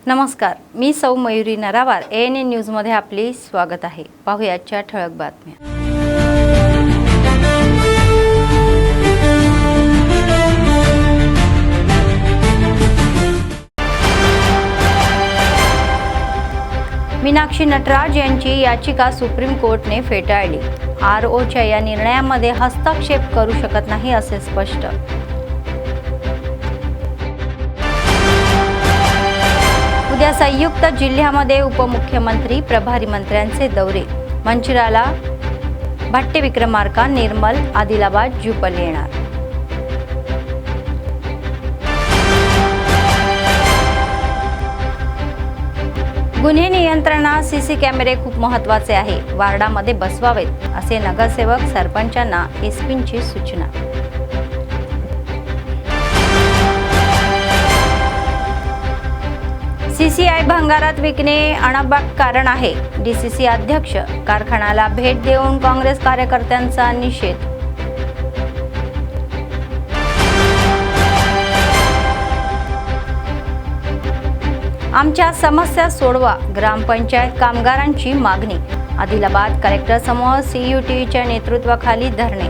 नमस्कार, मी सौ मयुरी नरावार ANN न्यूजमध्ये आपले स्वागत आहे। पाहूयाच्या ठळक बातम्या। मीनाक्षी नटराज यांची याचिका सुप्रीम कोर्टने फेटाळली। ROच्या या निर्णयामध्ये हस्तक्षेप करू शकत नाही असे स्पष्ट। उद्या संयुक्त जिल्ह्यामध्ये उपमुख्यमंत्री प्रभारी मंत्र्यांचे दौरे। मंचिराला भट्टे विक्रमार्का निर्मल आदिलाबाद जुपल येणार। गुन्हे नियंत्रणात CC कॅमेरे खूप महत्त्वाचे आहे, वार्डामध्ये बसवावेत असे नगरसेवक सरपंचांना एसपींची सूचना। CCI भंगारात विकणे अनबाक कारण आहे। DCC अध्यक्ष कारखान्याला भेट देऊन काँग्रेस कार्यकर्त्यांचा निषेध। आमच्या समस्या सोडवा, ग्रामपंचायत कामगारांची मागणी। आदिलाबाद कलेक्टर समोर CUTच्या नेतृत्वाखाली धरणे।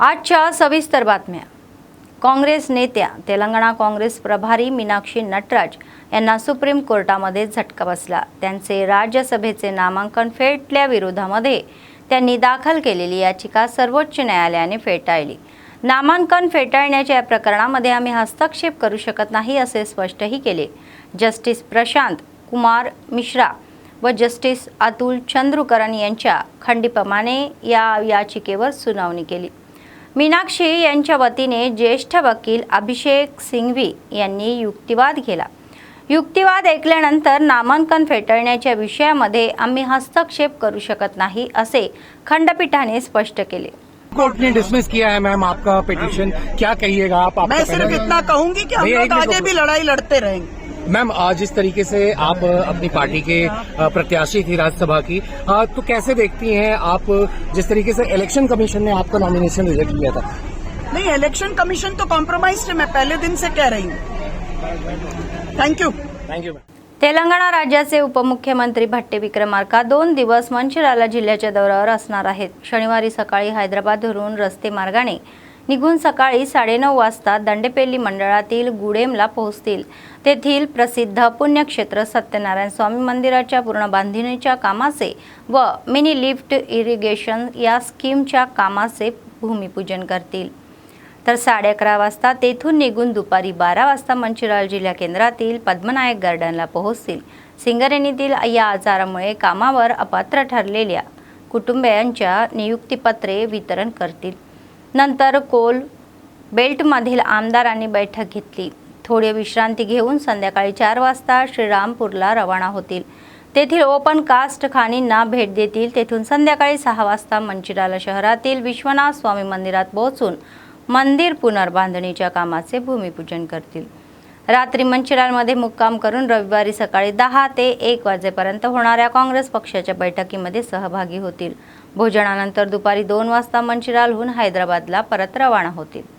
आजच्या सविस्तर बातम्या। काँग्रेस नेत्या तेलंगणा काँग्रेस प्रभारी मीनाक्षी नटराज यांना सुप्रीम कोर्टामध्ये झटका बसला। त्यांचे राज्यसभेचे नामांकन फेटल्याविरोधामध्ये त्यांनी दाखल केलेली याचिका सर्वोच्च न्यायालयाने फेटाळली। नामांकन फेटाळण्याच्या या प्रकरणामध्ये आम्ही हस्तक्षेप करू शकत नाही असे स्पष्टही केले। जस्टिस प्रशांत कुमार मिश्रा व जस्टिस अतुल चंद्रकरन यांच्या खंडपीठाने या याचिकेवर सुनावणी केली। मीनाक्षी यांच्या वतीने ज्येष्ठ वकील अभिषेक सिंघवी यांनी युक्तिवाद केला। युक्तिवाद ऐकल्यानंतर नामांकन फेटाळण्याच्या विषयामध्ये आम्ही हस्तक्षेप करू शकत नाही असे खंडपीठाने स्पष्ट केले। कोर्ट ने डिसमिस किया है मैम आपका पिटीशन, क्या कहिएगा आप? मैं सिर्फ इतना कहूंगी कि हम लोग आगे भी लड़ाई लड़ते रहेंगे। मैम जिस तरीके से आप अपनी पार्टी के प्रत्याशी थी राज्यसभा की, तो कैसे देखती हैं आप जिस तरीके से इलेक्शन कमीशन ने आपका नॉमिनेशन रिजेक्ट किया था? नहीं, इलेक्शन कमीशन तो कॉम्प्रोमाइज है, मैं पहले दिन से कह रही हूँ। Thank you. तेलंगणा राज्याचे उपमुख्यमंत्री भट्टे विक्रमार्का 2 दिवस मंचिराला जिल्ह्याच्या दौऱ्यावर असणार आहेत। शनिवारी सकाळी हैदराबादवरून रस्ते मार्गाने निघून सकाळी 9:30 वाजता दंडेपेल्ली मंडळातील गुडेमला पोहोचतील। तेथील प्रसिद्ध पुण्यक्षेत्र सत्यनारायण स्वामी मंदिराच्या पूर्ण बांधणीच्या कामाचे व मिनी लिफ्ट इरिगेशन या स्कीमच्या कामाचे भूमिपूजन करतील। तर 11:30 वाजता तेथून निघून दुपारी 12 वाजता मंचिराल जिल्हा केंद्रातील पद्मनायक गार्डनला पोहोचतील। सिंगरेणीतील या आजारामुळे कामावर अपात्र ठरलेल्या कुटुंबियांच्या नियुक्तीपत्रे वितरण करतील। नंतर कोल बेल्टमधील आमदारांनी बैठक घेतली। थोडी विश्रांती घेऊन संध्याकाळी 4 वाजता श्रीरामपूरला रवाना होतील। तेथील ओपन कास्ट खाणींना भेट देतील। तेथून संध्याकाळी 6 वाजता मंचिराला शहरातील विश्वनाथ स्वामी मंदिरात पोहोचून मंदिर पुनर्बांधणीच्या कामाचे भूमिपूजन करतील। रात्री मंचिरालमध्ये मुक्काम करून रविवारी सकाळी 10 ते 1 वाजेपर्यंत होणाऱ्या काँग्रेस पक्षाच्या बैठकीमध्ये सहभागी होतील। भोजनानंतर दुपारी 2 वाजता मंचिरालहून हैदराबादला परत रवाना होतील।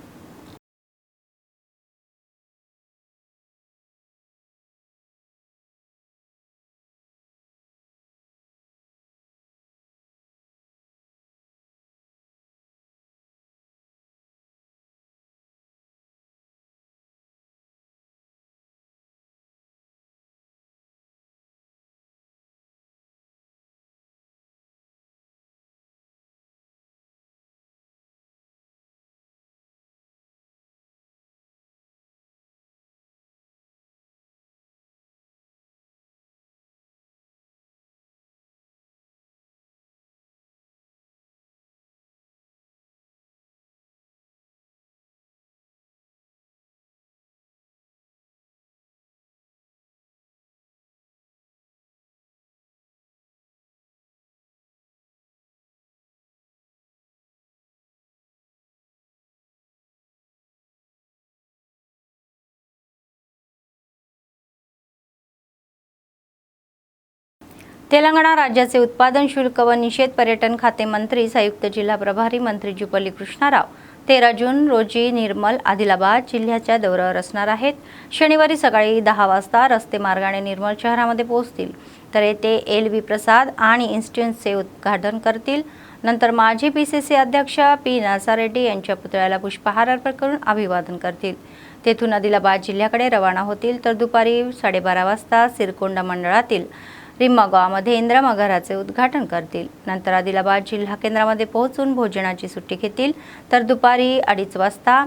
तेलंगणा राज्याचे उत्पादन शुल्क व निषेध पर्यटन खाते मंत्री संयुक्त जिल्हा प्रभारी मंत्री जुपल्ली कृष्णाराव 13 जून रोजी निर्मल आदिलाबाद जिल्ह्याच्या दौऱ्यावर असणार आहेत. शनिवारी सकाळी 10 वाजता रस्ते मार्गाने निर्मल शहरामध्ये पोहोचतील. तर येथे LV प्रसाद आणि इन्स्टिट्यूटचे उद्घाटन करतील. नंतर माजी PCC अध्यक्ष P. नरसारेड्डी यांच्या पुतळ्याला पुष्पहार अर्पण करून अभिवादन करतील. तेथून आदिलाबाद जिल्ह्याकडे रवाना होतील. तर दुपारी 12:30 वाजता सिरकोंडा मंडळातील रिम्मा गावामध्ये इंदिरा घराचे उद्घाटन करतील. नंतर आदिलाबाद जिल्हा केंद्रामध्ये पोहोचून भोजनाची सुट्टी घेतील. तर दुपारी 2:30 वाजता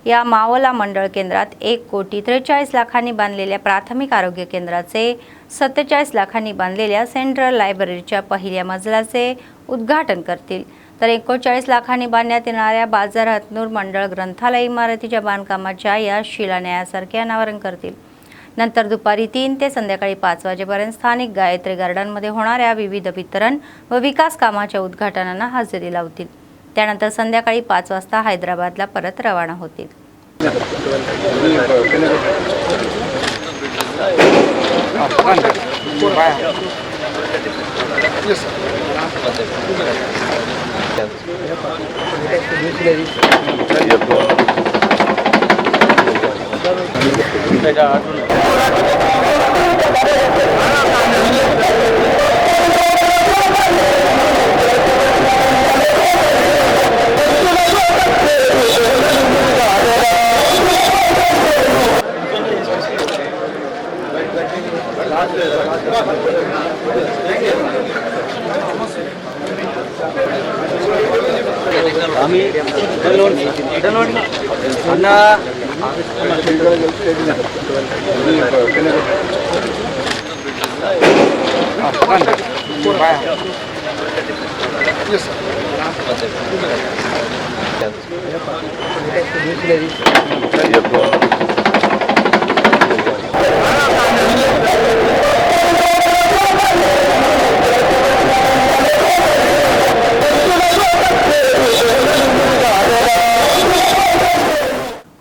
या मावला मंडळ केंद्रात 1,43,40,00,000 लाखांनी बांधलेल्या प्राथमिक आरोग्य केंद्राचे, 47 लाखांनी बांधलेल्या सेंट्रल लायब्ररीच्या पहिल्या मजल्याचे उद्घाटन करतील. तर 39 लाखांनी बांधण्यात येणाऱ्या बाजार हतनूर मंडळ ग्रंथालय इमारतीच्या बांधकामाच्या या शिलान्यासारखे अनावरण करतील. नंतर दुपारी 3 ते संध्याकाळी 5 वाजेपर्यंत स्थानिक गायत्री गार्डनमध्ये होणाऱ्या विविध वितरण व विकास कामाच्या उद्घाटनांना हजेरी लावतील. त्यानंतर संध्याकाळी 5 वाजता हैदराबादला परत रवाना होतील.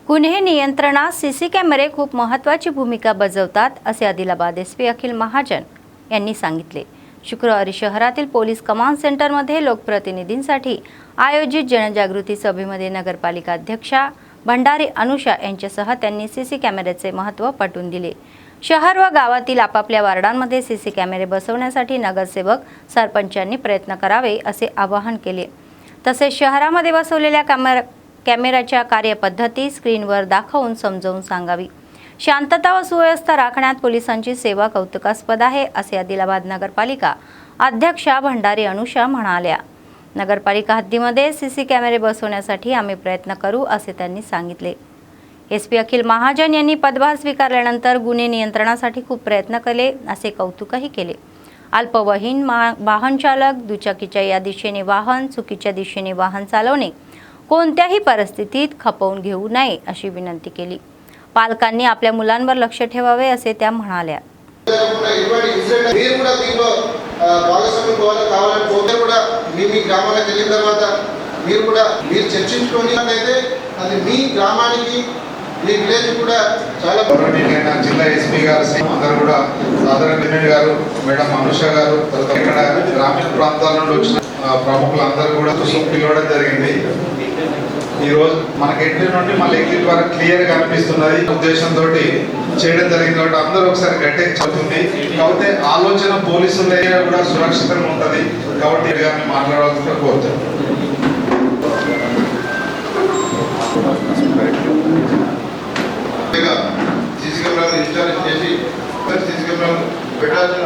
गुन्हे नियंत्रणात CC कॅमेरे खूप महत्त्वाची भूमिका बजावतात असे आदिलाबाद SP अखिल महाजन यांनी सांगितले. शुक्रवारी शहरातील पोलीस कमांड सेंटरमध्ये लोकप्रतिनिधींसाठी आयोजित जनजागृती सभेमध्ये नगरपालिका अध्यक्षा भंडारी अनुषा यांच्यासह त्यांनी CC कॅमेऱ्याचे महत्त्व पटवून दिले. शहर व गावातील आपापल्या वार्डांमध्ये CC कॅमेरे बसवण्यासाठी नगरसेवक, सरपंचांनी प्रयत्न करावे असे आवाहन केले. तसेच शहरामध्ये बसवलेल्या कॅमेऱ्याच्या कार्यपद्धती स्क्रीनवर दाखवून समजावून सांगावी. शांतता व सुव्यवस्था राखण्यात पोलिसांची सेवा कौतुकास्पद आहे असे आदिलाबाद नगरपालिका अध्यक्षा भंडारी अनुषा म्हणाल्या. नगरपालिका हद्दीमध्ये CC कॅमेरे बसवण्यासाठी आम्ही प्रयत्न करू असे त्यांनी सांगितले. SP अखिल महाजन यांनी पदभार स्वीकारल्यानंतर गुन्हे नियंत्रणासाठी खूप प्रयत्न केले असे कौतुकही केले. अल्पवयीन वाहन चालक, दुचाकीच्या या दिशेने वाहन, चुकीच्या दिशेने वाहन चालवणे कोणत्याही परिस्थितीत खपवून घेऊ नये अशी विनंती केली. पालकांनी आपल्या मुलांवर लक्ष ठेवावे असे त्या म्हणाल्या. జిల్లా SP గారు అందరూ కూడా సాధారణ గారు, మేడం అనుష గారు, ఇక్కడ గ్రామీణ ప్రాంతాల నుండి వచ్చిన ప్రముఖులందరూ కూడా పిలవడం జరిగింది. ఈ రోజు మనకి ఎంట్రీ నుండి మళ్ళీ ఎగ్జిట్ వరకు క్లియర్ గా కనిపిస్తున్నది. ఉద్దేశంతో చేయడం జరిగింది కాబట్టి అందరూ ఒకసారి గట్టిగా చదువుతుంది. కాబట్టి ఆలోచన పోలీసుల కూడా సురక్షితంగా ఉంటుంది. కాబట్టి మేము మాట్లాడవలసిన కోరుతాం. సీసీ కెమెరాలు ఇన్స్టాలేషన్ చేసి సీసీ కెమెరాలు పెట్టాల్సిన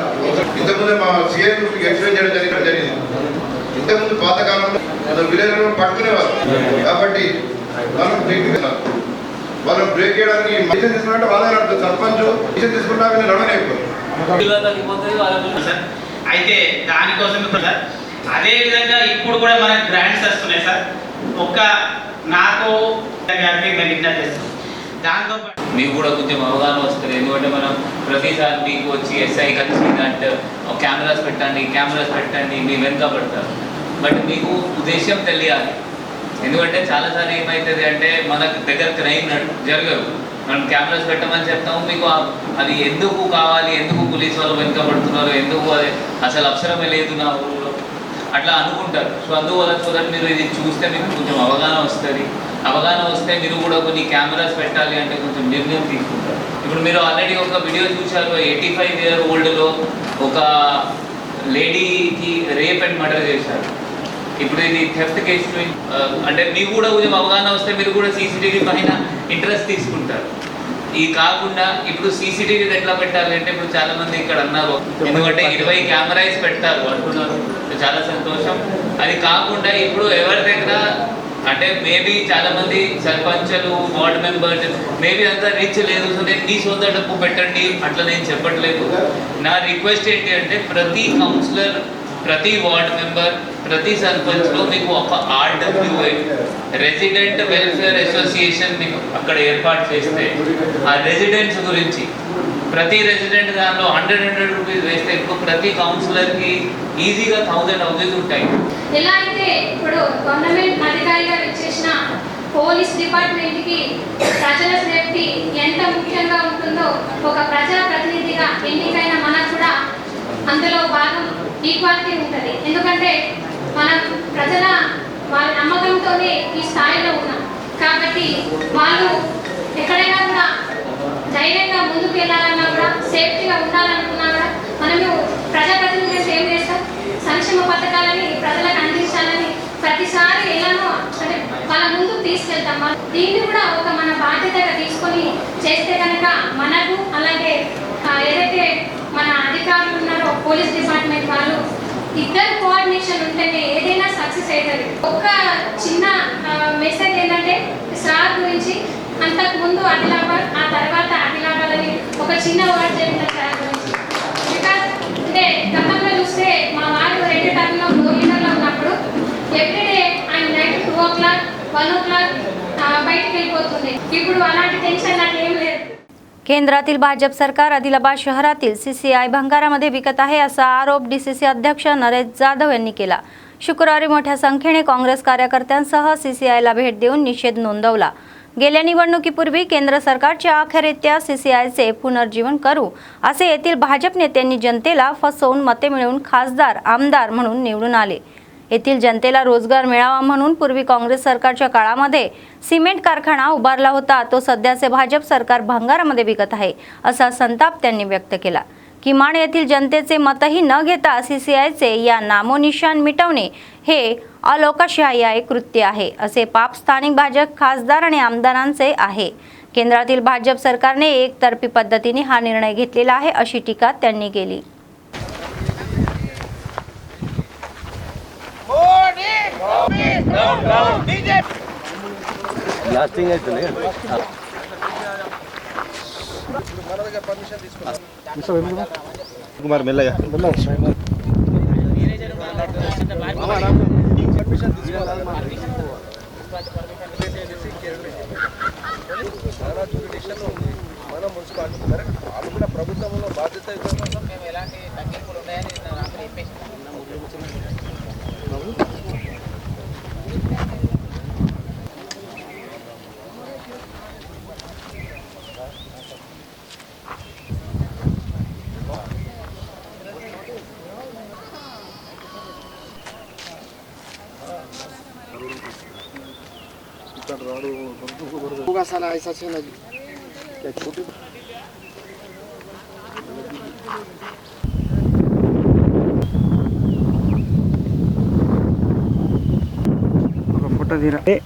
ఇంతకుముందే మా CI ఎక్స్ప్లెయిన్ చేయడం జరిగింది. ఇంతకుముందు పాతకాలంలో విలేజ్లో పట్టుకునేవారు కాబట్టి వాళ్ళని బ్రేక్ చేయడానికి మిషన్ తీసుకున్నట్టు వాళ్ళే నడుపుతారు. సర్పంచ్ మిషన్ తీసుకుంటా నడవనైపోయి అయితే దానికోసం సార్ అదే విధంగా ఇప్పుడు కూడా మనకి గ్రాంట్స్ వస్తున్నాయి సార్. ఒక్క నాకు విజ్ఞప్తి చేస్తాం. దాంతో మీకు కూడా కొంచెం అవగాహన వస్తుంది. ఎందుకంటే మనం ప్రతిసారి మీకు వచ్చి SI కలిసిందంటే కెమెరాస్ పెట్టండి మీ వెనుక పడతారు. బట్ మీకు ఉద్దేశం తెలియాలి. ఎందుకంటే చాలాసార్లు ఏమవుతుంది అంటే మన దగ్గర క్రైమ్ జరగదు. మనం కెమెరాస్ పెట్టమని చెప్తాము, మీకు అది ఎందుకు కావాలి, ఎందుకు పోలీసు వాళ్ళు వెనుక పడుతున్నారు, ఎందుకు అది అసలు అవసరమే లేదు నా ఊళ్ళో అట్లా అనుకుంటారు. సో అందువల్ల మీరు ఇది చూస్తే మీకు కొంచెం అవగాహన వస్తుంది. అవగాహన వస్తే మీరు కూడా కొన్ని కెమెరాస్ పెట్టాలి అంటే కొంచెం నిర్ణయం తీసుకుంటారు. ఇప్పుడు మీరు ఆల్రెడీ ఒక వీడియో చూశారు, 85-year-oldలో ఒక లేడీకి రేప్ అండ్ మర్డర్ చేశారు. ఇప్పుడు ఇది థెఫ్ట్ కేసు అంటే మీకు కూడా కొంచెం అవగాహన వస్తే మీరు కూడా సీసీటీవీ పైన ఇంట్రెస్ట్ తీసుకుంటారు. ఇది కాకుండా ఇప్పుడు సీసీటీవీ ఎట్లా పెట్టాలి అంటే ఇప్పుడు చాలా మంది ఇక్కడ అన్నారు, ఎందుకంటే 20 కెమెరాస్ పెడతారు అంటున్నారు, చాలా సంతోషం. అది కాకుండా ఇప్పుడు ఎవరి దగ్గర అంటే మేబీ చాలా మంది సర్పంచులు, వార్డ్ మెంబర్స్ మేబీ అంత రీచ్ లేదు, సో నేను మీ సొంత డబ్బు పెట్టండి అట్లా నేను చెప్పట్లేదు. నా రిక్వెస్ట్ ఏంటి అంటే ప్రతి కౌన్సిలర్, ప్రతి వార్డ్ మెంబర్, ప్రతి సర్పంచ్లో మీకు ఒక RWA రెసిడెంట్ వెల్ఫేర్ అసోసియేషన్ మీకు అక్కడ ఏర్పాటు చేస్తే ఆ రెసిడెంట్స్ గురించి ప్రతి రెసిడెంట్ దానిలో 100 రూపీస్ వేస్తే ఇప్పుడు ప్రతి కౌన్సిలర్కి ఈజీగా 1000 హౌసెస్ ఉంటాయి. ఎలా అయితే ఇప్పుడు గవర్నమెంట్ అధికారిగా వచ్చేసిన పోలీస్ డిపార్ట్మెంట్కి ప్రజల సేఫ్టీ ఎంత ముఖ్యంగా ఉంటుందో ఒక ప్రజాప్రతినిధిగా ఎన్నికైన మనకు కూడా అందులో భాగం ఈక్వాలిటీ ఉంటుంది. ఎందుకంటే మనం ప్రజల వాళ్ళ నమ్మకంతోనే ఈ స్థాయిలో ఉన్నాం కాబట్టి వాళ్ళు ఎక్కడైనా కూడా ధైర్యంగా ముందుకు వెళ్ళాలన్నా కూడా, సేఫ్టీగా ఉండాలనుకున్నా కూడా మనము ప్రజాప్రతినిధులు ఏం చేస్తాం, సంక్షేమ పథకాలని ప్రజలకు అందించాలని ప్రతిసారి ఎలానో అంటే వాళ్ళ ముందుకు తీసుకెళ్తాం. దీన్ని కూడా ఒక మన బాధ్యతగా తీసుకొని చేస్తే కనుక మనకు అలాగే ఏదైతే మన అధికారులు ఉన్నారో పోలీస్ డిపార్ట్మెంట్ వాళ్ళు ఇద్దరు కోఆర్డినేషన్ ఉంటేనే ఏదైనా సక్సెస్ అవుతుంది. ఒక చిన్న మెసేజ్ ఏంటంటే సార్ గురించి అంతకు ముందు ఆదిలాబాద్, ఆ తర్వాత ఆదిలాబాద్ అని ఒక చిన్న వర్డ్ చెప్తారు సార్ గురించి. బికాస్ అంటే గతంలో చూస్తే మా వారు 2 టర్మ్లో 4 లీటర్లో ఉన్నప్పుడు ఎవ్రీడే ఆయన నైట్ 2 o'clock 1 o'clock బయటికి వెళ్ళిపోతుంది. ఇప్పుడు అలాంటి టెన్షన్ నాకు ఏం లేదు. केंद्रातील भाजप सरकार आदिलाबाद शहरातील CCI भंगारामध्ये विकत आहे असा आरोप DCC अध्यक्ष नरेश जाधव यांनी केला. शुक्रवारी मोठ्या संख्येने काँग्रेस कार्यकर्त्यांसह CCIला भेट देऊन निषेध नोंदवला. गेल्या निवडणुकीपूर्वी केंद्र सरकारच्या अखेरित्या CCIचे पुनर्जीवन करू असे येथील भाजप नेत्यांनी जनतेला फसवून मते मिळवून खासदार, आमदार म्हणून निवडून आले. येथील जनतेला रोजगार मिळावा म्हणून पूर्वी काँग्रेस सरकारच्या काळामध्ये सिमेंट कारखाना उभारला होता, तो सध्याचे भाजप सरकार भंगारामध्ये विकत आहे असा संताप त्यांनी व्यक्त केला. किमान येथील जनतेचे मतही न घेता CCIचे या नामोनिशान मिटवणे हे अलोकशाही कृत्य आहे असे पाप स्थानिक भाजप खासदार आणि आमदारांचे आहे. केंद्रातील भाजप सरकारने एकतर्फी पद्धतीने हा निर्णय घेतलेला आहे अशी टीका त्यांनी केली. లాస్టింగ్ అవుతుంది కుమార్ మెల్లగా మన మున్సిపాలిటీ వాళ్ళు కూడా ప్రభుత్వంలో బాధ్యత ఎలాంటి తగ్గింపులు ఉన్నాయని నాకు చెప్పేసి होगा साला ऐसा से ना क्या छोटे फोटो दे रहा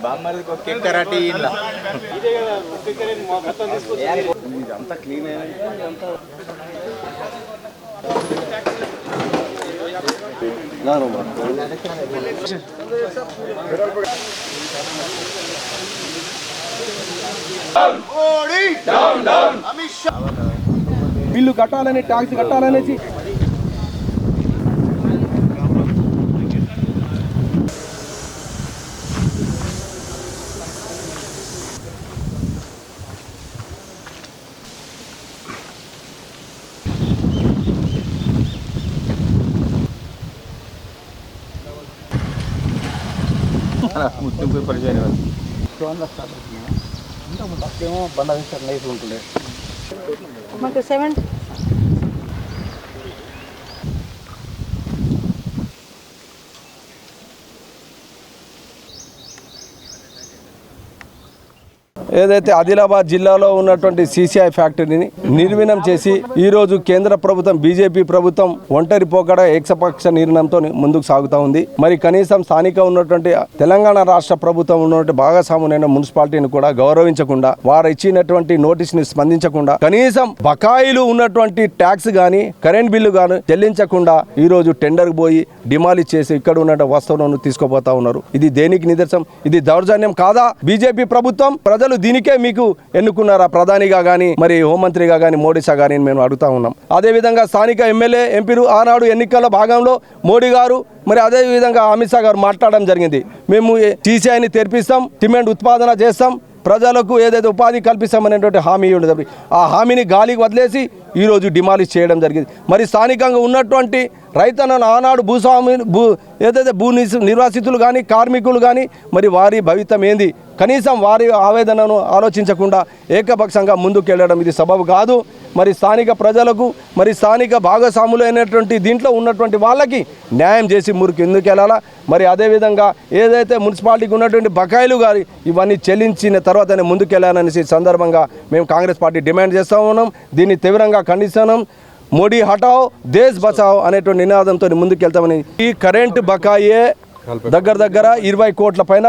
బామ్మరిది కేక్ కరాటీ ఇలా అంతా క్లీన్ అయ్యిందంతా బిల్లు కట్టాలని, ట్యాక్స్ కట్టాలనేసి मुस्लिम कोई परिचय नहीं ఏమో బండ నైట్ ఉంటుండే మాకు 7 ఏదైతే ఆదిలాబాద్ జిల్లాలో ఉన్నటువంటి సీసీఐ ఫ్యాక్టరీని నిర్వీనం చేసి ఈరోజు కేంద్ర ప్రభుత్వం బీజేపీ ప్రభుత్వం ఒంటరి పోకడ ఏకపక్ష నిర్ణయంతో ముందుకు సాగుతూ ఉంది. మరి కనీసం స్థానిక ఉన్నటువంటి తెలంగాణ రాష్ట్ర ప్రభుత్వం ఉన్నటువంటి భాగస్వాములైన మున్సిపాలిటీని కూడా గౌరవించకుండా వారు ఇచ్చినటువంటి నోటీసుని స్పందించకుండా కనీసం బకాయిలు ఉన్నటువంటి ట్యాక్స్ కానీ కరెంట్ బిల్లు కానీ చెల్లించకుండా ఈరోజు టెండర్ పోయి డిమాలిష్ చేసి ఇక్కడ ఉన్న వస్తువులను తీసుకుపోతా ఉన్నారు. ఇది దేనికి నిదర్శనం? ఇది దౌర్జన్యం కాదా? బీజేపీ ప్రభుత్వం ప్రజలు దీనికే మీకు ఎన్నుకున్నారా ప్రధానిగా కానీ మరి హోంమంత్రిగా కానీ మోడీ షా గాని మేము అడుగుతా ఉన్నాం. అదేవిధంగా స్థానిక ఎమ్మెల్యే ఎంపీలు ఆనాడు ఎన్నికల భాగంలో మోడీ గారు మరి అదేవిధంగా అమిత్ షా గారు మాట్లాడడం జరిగింది. మేము సీసీఐని తెరిపిస్తాం, సిమెంట్ ఉత్పాదన చేస్తాం, ప్రజలకు ఏదైతే ఉపాధి కల్పిస్తామనేటువంటి హామీ ఉండదు. ఆ హామీని గాలికి వదిలేసి ఈరోజు డిమాలిష్ చేయడం జరిగింది. మరి స్థానికంగా ఉన్నటువంటి రైతన్నను ఆనాడు ఏదైతే భూ నిర్వాసితులు కానీ కార్మికులు కానీ మరి వారి భవితం ఏంది, కనీసం వారి ఆవేదనను ఆలోచించకుండా ఏకపక్షంగా ముందుకు వెళ్ళడం ఇది సబబు కాదు. మరి స్థానిక ప్రజలకు మరి స్థానిక భాగస్వాములు అయినటువంటి దీంట్లో ఉన్నటువంటి వాళ్ళకి న్యాయం చేసి మురికి ఎందుకు వెళ్ళాలా? మరి అదేవిధంగా ఏదైతే మున్సిపాలిటీకి ఉన్నటువంటి బకాయిలు కానీ ఇవన్నీ చెల్లించిన తర్వాతనే ముందుకు వెళ్ళాలనేసి సందర్భంగా మేము కాంగ్రెస్ పార్టీ డిమాండ్ చేస్తూ ఉన్నాం. దీన్ని తీవ్రంగా ఖండిస్తున్నాం. మోడీ హటావ్ దేశ్ బచావ్ అనేటువంటి నినాదంతో ముందుకెళ్తామని. ఈ కరెంటు బకాయే దగ్గర 20 కోట్ల పైన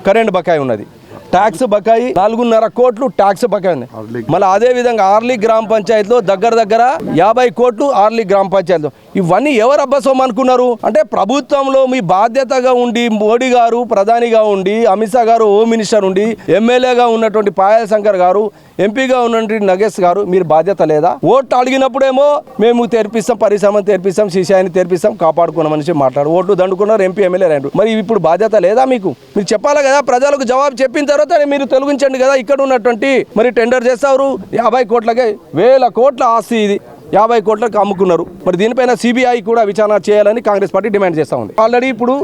కరెంటు బకాయి ఉన్నది. ట్యాక్స్ బకాయి 4.5 కోట్లు ట్యాక్స్ బకాయి ఉంది. మళ్ళీ అదేవిధంగా ఆర్లీ గ్రామ పంచాయతీలో దగ్గర 50 కోట్లు ఆర్లీ గ్రామ పంచాయతీలో. ఇవన్నీ ఎవరు అబ్బసోం అనుకున్నారు? అంటే ప్రభుత్వంలో మీ బాధ్యతగా ఉండి మోడీ గారు ప్రధానిగా ఉండి అమిత్ షా గారు హోమ్ మినిస్టర్ ఉండి ఎమ్మెల్యేగా ఉన్నటువంటి పాయల్ శంకర్ గారు ఎంపీగా ఉన్నటువంటి నగేష్ గారు మీరు బాధ్యత లేదా? ఓట్లు అడిగినప్పుడేమో మేము తెరిపిస్తాం, పరిశ్రమను తెరిపిస్తాం, సీసీఐని తెరిపిస్తాం, కాపాడుకున్నామని మాట్లాడు ఓట్లు దండుకున్నారు, ఎంపీ ఎమ్మెల్యే రండి. మరి ఇప్పుడు బాధ్యత లేదా మీకు? మీరు చెప్పాలి కదా, ప్రజలకు జవాబు చెప్పిన తర్వాత మీరు తొలగించండి కదా. ఇక్కడ ఉన్నటువంటి మరి టెండర్ చేస్తారు 50 కోట్లకే 1000 కోట్ల ఆస్తి ఇది 50 కోట్లకు అమ్ముకున్నారు. మరి దీనిపైన సిబిఐ కూడా విచారణ చేయాలని కాంగ్రెస్ పార్టీ డిమాండ్ చేస్తూ ఉంది. ఆల్రెడీ ఇప్పుడు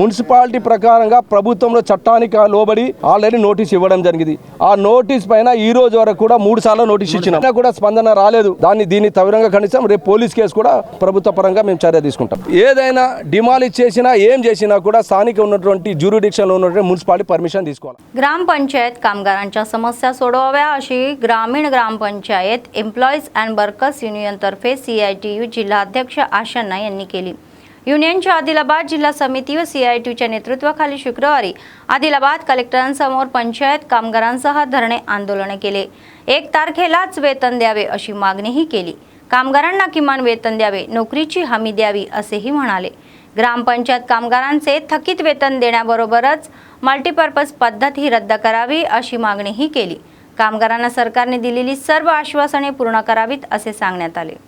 మున్సిపాలిటీ ప్రకారంగా ప్రభుత్వంలో చట్టానికి లోబడి ఆల్రెడీ నోటీస్ ఇవ్వడం జరిగింది. ఆ నోటీస్ పైన ఈ రోజు వరకు కూడా 3 సార్లు నోటీస్ ఇచ్చినా కూడా స్పందన రాలేదు. దీన్ని తీవ్రంగా ఖండిస్తాం. రేపు పోలీస్ కేసు కూడా ప్రభుత్వ పరంగా మేము చర్య తీసుకుంటాం. ఏదైనా డిమాలిష్ చేసినా ఏం చేసినా కూడా స్థానిక ఉన్నటువంటి జ్యూరిడిక్షన్లో ఉన్నటువంటి మున్సిపాలిటీ పర్మిషన్ తీసుకోవాలి. ग्रामपंचायत कामगारांच्या समस्या सोडवाव्या अशी ग्रामीण ग्रामपंचायत एम्प्लॉईज अँड वर्कर्स युनियनतर्फे CITU जिल्हाध्यक्ष आशन्ना यांनी केली. युनियनच्या आदिलाबाद जिल्हा समिती व CITUच्या नेतृत्वाखाली शुक्रवारी आदिलाबाद कलेक्टरांसमोर पंचायत कामगारांसह धरणे आंदोलने केले. 1 तारखेलाच वेतन द्यावे अशी मागणीही केली. कामगारांना किमान वेतन द्यावे, नोकरीची हमी द्यावी असेही म्हणाले. ग्रामपंचायत कामगारांचे थकीत वेतन देण्याबरोबरच मल्टीपर्पज पद्धत ही रद्द करावी अशी मागणीही केली. कामगारांना सरकारने दिलेली सर्व आश्वासने पूर्ण करावीत असे सांगण्यात आले.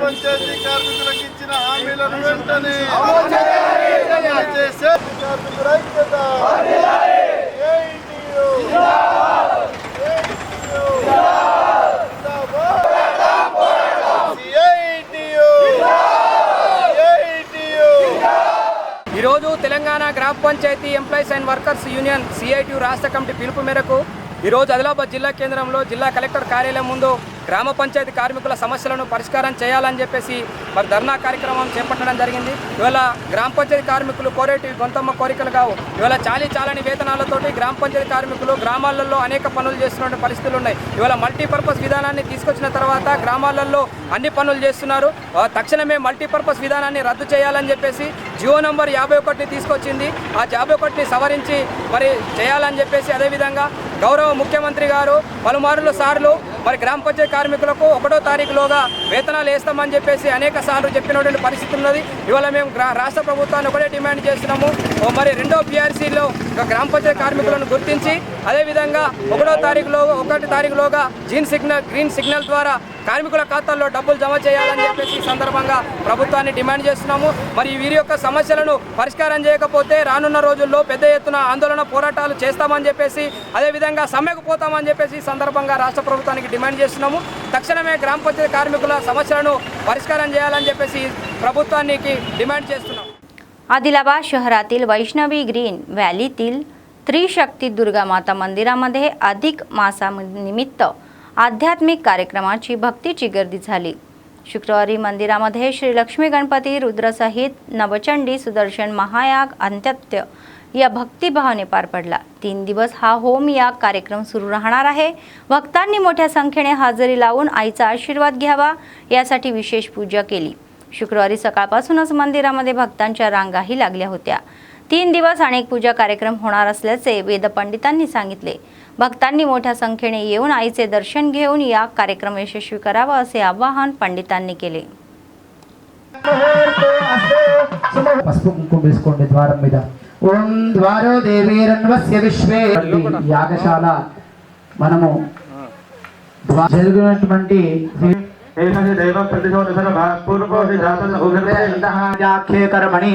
పంచాయతీ కార్మికులకు ఇచ్చిన హామీలను వెంటనే కార్మికుల ఐక్యత ఈరోజు తెలంగాణ గ్రామ panchayat employees and workers union CITU రాష్ట్ర కమిటీ పిలుపు మేరకు ఈరోజు ఆదిలాబాద్ జిల్లా కేంద్రంలో జిల్లా కలెక్టర్ కార్యాలయం ముందు గ్రామ పంచాయతీ కార్మికుల సమస్యలను పరిష్కారం చేయాలని చెప్పేసి మరి ధర్నా కార్యక్రమం చేపట్టడం జరిగింది. ఇవాళ గ్రామ పంచాయతీ కార్మికులు కోరేటి గొంతమ్మ కోరికలు కావు. ఇవాళ చాలని వేతనాలతోటి గ్రామ పంచాయతీ కార్మికులు గ్రామాలలో అనేక పనులు చేస్తున్న పరిస్థితులు ఉన్నాయి. ఇవాళ మల్టీపర్పస్ విధానాన్ని తీసుకొచ్చిన తర్వాత గ్రామాలలో అన్ని పనులు చేస్తున్నారు. తక్షణమే మల్టీపర్పస్ విధానాన్ని రద్దు చేయాలని చెప్పేసి జియో నంబర్ 51ని తీసుకొచ్చింది. ఆ 51ని సవరించి మరి చేయాలని చెప్పేసి అదేవిధంగా గౌరవ ముఖ్యమంత్రి గారు పలుమారుల సార్లు మరి గ్రామ పంచాయతీ కార్మికులకు 1వ తారీఖులోగా వేతనాలు వేస్తామని చెప్పేసి అనేక సార్లు చెప్పినటువంటి పరిస్థితి ఉన్నది. ఇవాళ మేము రాష్ట్ర ప్రభుత్వాన్ని ఒకటే డిమాండ్ చేస్తున్నాము. మరి రెండో పిఆర్సీలో గ్రామ పంచాయతీ కార్మికులను గుర్తించి అదేవిధంగా 1వ తారీఖులోగా గ్రీన్ సిగ్నల్ ద్వారా కార్మికుల ఖాతాల్లో డబ్బులు జమ చేయాలని చెప్పేసి ఈ సందర్భంగా ప్రభుత్వాన్ని డిమాండ్ చేస్తున్నాము. మరి వీరి యొక్క సమస్యలను పరిష్కారం చేయకపోతే రానున్న రోజుల్లో పెద్ద ఎత్తున ఆందోళన పోరాటాలు చేస్తామని చెప్పేసి అదేవిధంగా సమ్మెకు పోతామని చెప్పేసి ఈ సందర్భంగా రాష్ట్ర ప్రభుత్వానికి డిమాండ్ చేస్తున్నాము. తక్షణమే గ్రామ పంచాయతీ కార్మికుల సమస్యలను పరిష్కారం చేయాలని చెప్పేసి ప్రభుత్వానికి डिमांड చేస్తున్నాం. आदिलाबाद शहरातील वैष्णवी ग्रीन व्हॅलीतील त्रिशक्ती दुर्गा माता मंदिरामध्ये अधिक मासानिमित्त आध्यात्मिक कार्यक्रमाची भक्तीची गर्दी झाली. शुक्रवारी मंदिरामध्ये श्री लक्ष्मी गणपती रुद्रसहित नवचंडी सुदर्शन महायाग अंत्यत्य या भक्तिभावाने पार पडला. 3 दिवस हा होम याग कार्यक्रम सुरू राहणार आहे. भक्तांनी मोठ्या संख्येने हजेरी लावून आईचा आशीर्वाद घ्यावा यासाठी विशेष पूजा केली. शुक्रवारी सकाळपासूनच मंदिरामध्ये भक्तांच्या रांगाही लागल्या होत्या. 3 दिवस अनेक पूजा कार्यक्रम होणार असल्याचे वेदपंडितांनी सांगितले. भक्तांनी मोठ्या संख्येने येऊन आईचे दर्शन घेऊन या कार्यक्रम यशस्वी करावा असे आवाहन पंडितांनी केले. పసుపు కుంకుమ వేసుకోండి ద్వారం మీద. ఓం ద్వారో దేవీరన్వస్య విశ్వే యాగశాల మనము జరిగినటువంటి కర్మణి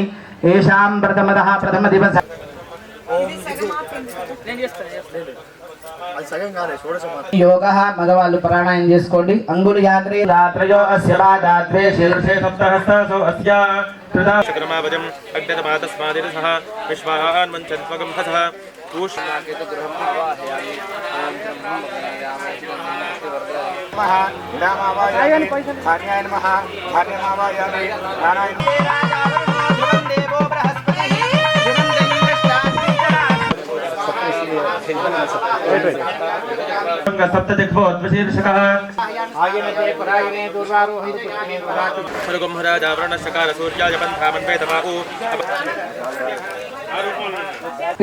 ఏషాం ప్రథమ దివస యోగ మగవాళ్ళు ప్రాణాయామం చేసుకోండి. అంగులు యాగ్రే రాత్రయో అస్య బాదాద్రే శీర్షే సప్తహస్తసో అస్య ృతమావజం అగ్నతమాతస్మాదిరసః విశ్వాన్ మంచత్వగం హసః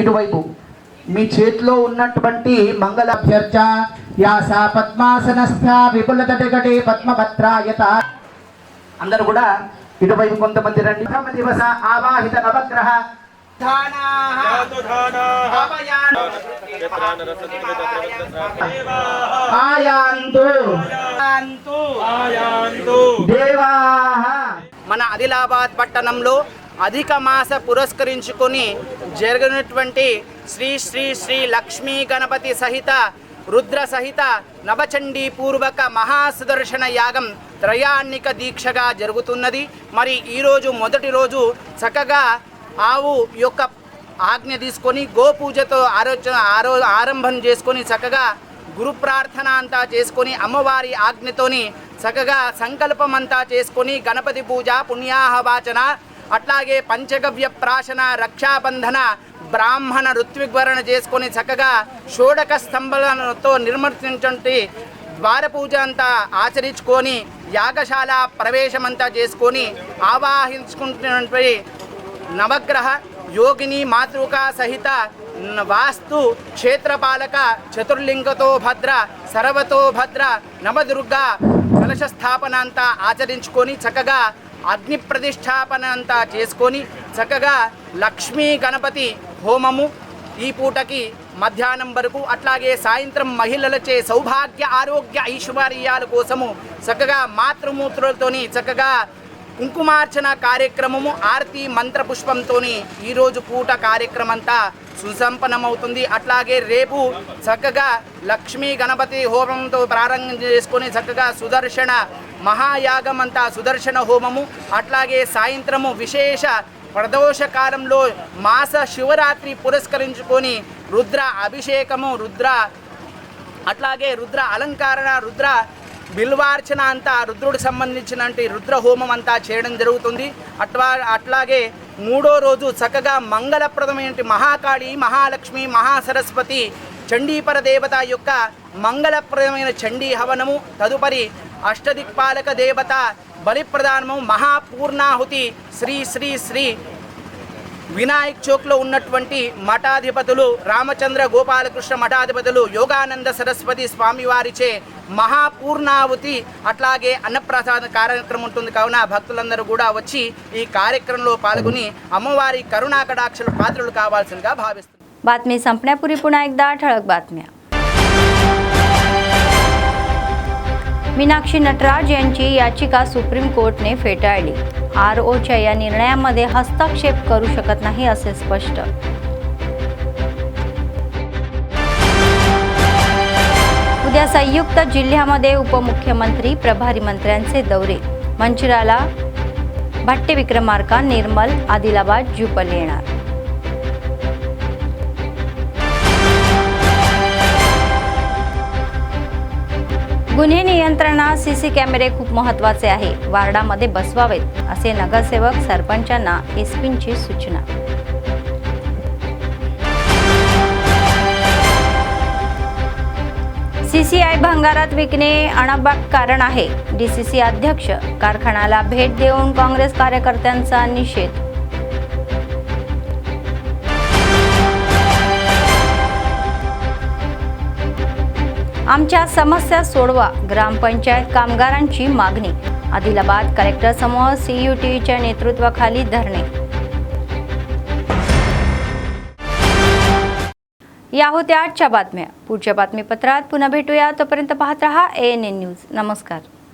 ఇటువైపు మీ చేతిలో ఉన్నటువంటి మంగళాభ్యర్చ యాసా పద్మాసనస్థ విపులతటికటి పద్మభద్రాయత. అందరూ కూడా ఇటువైపు కొంతమంది రండి. దివస ఆవాహిత నవగ్రహ మన ఆదిలాబాద్ పట్టణంలో అధిక మాస పురస్కరించుకొని జరిగినటువంటి శ్రీ శ్రీ శ్రీ లక్ష్మీ గణపతి సహిత రుద్ర సహిత నవచండీ పూర్వక మహాసుదర్శన యాగం త్రయాణిక దీక్షగా జరుగుతున్నది. మరి ఈరోజు మొదటి రోజు చక్కగా ఆవు యొక్క ఆజ్ఞ తీసుకొని గోపూజతో ఆరంభం చేసుకొని చక్కగా గురు ప్రార్థన అంతా చేసుకొని అమ్మవారి ఆజ్ఞతోని చక్కగా సంకల్పం అంతా చేసుకొని గణపతి పూజ పుణ్యాహవాచన అట్లాగే పంచగవ్య ప్రాశన రక్షాబంధన బ్రాహ్మణ ఋత్విగ్వరణ చేసుకొని చక్కగా షోడక స్తంభాలతో నిర్వర్తించే ద్వార పూజ అంతా ఆచరించుకొని యాగశాల ప్రవేశమంతా చేసుకొని ఆవాహించుకుంటున్నటువంటి నవగ్రహ యోగిని మాతృకా సహిత వాస్తు క్షేత్రపాలక చతుర్లింగతో భద్ర సర్వతో భద్ర నవదుర్గా కలశ స్థాపన అంతా ఆచరించుకొని చక్కగా అగ్ని ప్రతిష్టాపన అంతా చేసుకొని చక్కగా లక్ష్మీ గణపతి హోమము ఈ పూటకి మధ్యాహ్నం వరకు అట్లాగే సాయంత్రం మహిళలచే సౌభాగ్య ఆరోగ్య ఐశ్వర్యాల కోసము చక్కగా మాతృమూర్తులతోని చక్కగా కుంకుమార్చన కార్యక్రమము ఆరతి మంత్ర పుష్పంతోని ఈరోజు పూట కార్యక్రమం అంతా సుసంపన్నమవుతుంది. అట్లాగే రేపు చక్కగా లక్ష్మీ గణపతి హోమంతో ప్రారంభం చేసుకొని చక్కగా సుదర్శన మహాయాగం అంతా సుదర్శన హోమము అట్లాగే సాయంత్రము విశేష ప్రదోష కాలంలో మాస శివరాత్రి పురస్కరించుకొని రుద్ర అభిషేకము అట్లాగే రుద్ర అలంకరణ రుద్ర బిల్వార్చన అంతా రుద్రుడికి సంబంధించిన రుద్ర హోమం అంతా చేయడం జరుగుతుంది. అట్లాగే మూడో రోజు చక్కగా మంగళప్రదమైన మహాకాళి మహాలక్ష్మి మహాసరస్వతి చండీపర దేవత యొక్క మంగళప్రదమైన చండీ హవనము తదుపరి అష్టదిక్పాలక దేవత బలి ప్రదానము మహాపూర్ణాహుతి శ్రీ శ్రీ శ్రీ వినాయక్ చౌక్లో ఉన్నటువంటి మఠాధిపతులు రామచంద్ర గోపాలకృష్ణ మఠాధిపతులు యోగానంద సరస్వతి స్వామివారిచే మహాపూర్ణావతి అట్లాగే అన్నప్రసాద కార్యక్రమం ఉంటుంది. కావున భక్తులందరూ కూడా వచ్చి ఈ కార్యక్రమంలో పాల్గొని అమ్మవారి కరుణా కటాక్షలు పాత్రలు కావాల్సిందిగా భావిస్తున్నారు. बातमी संपण्यापूर्वी पुन्हा एकदा ठळक बातम्या. मीनाक्षी नटराज यांची याचिका सुप्रीम कोर्टने फेटाळली. आरओच्या या निर्णयामध्ये हस्तक्षेप करू शकत नाही असे स्पष्ट. उद्या संयुक्त जिल्ह्यामध्ये उपमुख्यमंत्री प्रभारी मंत्र्यांचे दौरे. मंचिराला भट्टे विक्रमार्का, निर्मल, आदिलाबाद, जुपल येणार. गुन्हे नियंत्रणात सीसी कॅमेरे खूप महत्त्वाचे आहे. वार्डामध्ये बसवावेत असे नगरसेवक सरपंचांना एसपींची सूचना. सीसीआय भंगारात विकणे अनबाक कारण आहे. डीसीसी अध्यक्ष. कारखान्याला भेट देऊन काँग्रेस कार्यकर्त्यांचा निषेध. आमच्या समस्या सोडवा. ग्रामपंचायत कामगारांची मागणी. आदिलाबाद कलेक्टर समोर सीयूटीच्या नेतृत्वाखाली धरणे. या होत्या आजच्या बातम्या. पुढच्या बातमीपत्रात पुन्हा भेटूया. तोपर्यंत पाहत रहा ANN न्यूज. नमस्कार.